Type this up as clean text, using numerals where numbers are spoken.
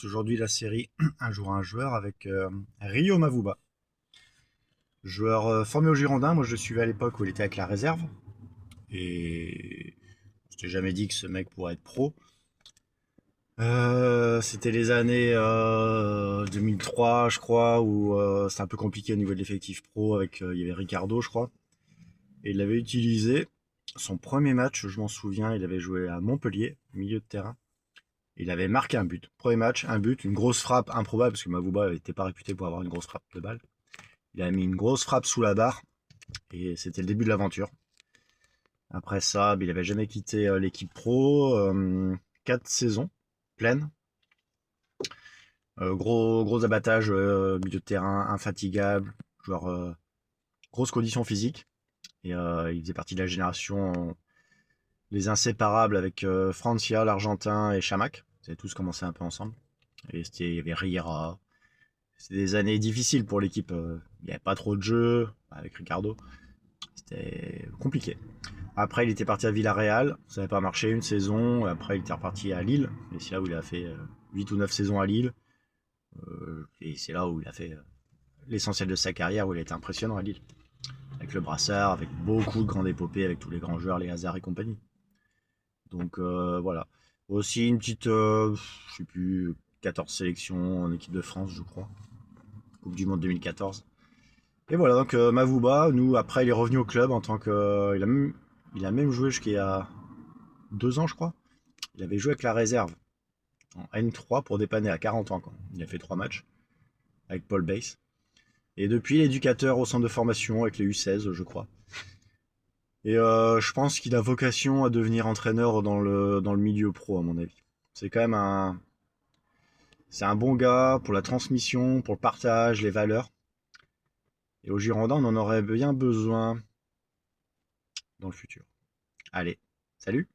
Aujourd'hui la série Un jour un joueur avec Rio Mavuba. Joueur formé au Girondin, moi je le suivais à l'époque où il était avec la réserve. Et je t'ai jamais dit que ce mec pourrait être pro. C'était les années 2003 je crois, où c'était un peu compliqué au niveau de l'effectif pro, avec il y avait Ricardo je crois. Et il l'avait utilisé. Son premier match, je m'en souviens, il avait joué à Montpellier, milieu de terrain. Il avait marqué un but. Premier match, un but, une grosse frappe improbable, parce que Mavuba n'était pas réputé pour avoir une grosse frappe de balle. Il a mis une grosse frappe sous la barre, et c'était le début de l'aventure. Après ça, il n'avait jamais quitté l'équipe pro. 4 saisons pleines. Gros abattage, milieu de terrain, infatigable, joueur grosse condition physique. Et il faisait partie de la génération les inséparables avec Francia, l'Argentin et Chamac. Ils avaient tous commencé un peu ensemble. Et il y avait Riera. C'était des années difficiles pour l'équipe. Il n'y avait pas trop de jeux avec Ricardo. C'était compliqué. Après, il était parti à Villarreal. Ça n'avait pas marché une saison. Après, il était reparti à Lille. Et c'est là où il a fait 8 ou 9 saisons à Lille. Et c'est là où il a fait l'essentiel de sa carrière, où il a été impressionnant à Lille. Avec le brassard, avec beaucoup de grandes épopées, avec tous les grands joueurs, les Hazard et compagnie. Donc voilà. Aussi une petite, je sais plus, 14 sélections en équipe de France, je crois. Coupe du Monde 2014. Et voilà, donc Mavuba, nous, après, il est revenu au club en tant que. Il a même joué jusqu'à 2 ans, je crois. Il avait joué avec la réserve en N3 pour dépanner à 40 ans, quoi. Il a fait 3 matchs avec Paul Bass. Et depuis, il est éducateur au centre de formation avec les U16, je crois. Et je pense qu'il a vocation à devenir entraîneur dans le milieu pro, à mon avis. C'est quand même un. C'est un bon gars pour la transmission, pour le partage, les valeurs. Et au Girondin, on en aurait bien besoin dans le futur. Allez, salut!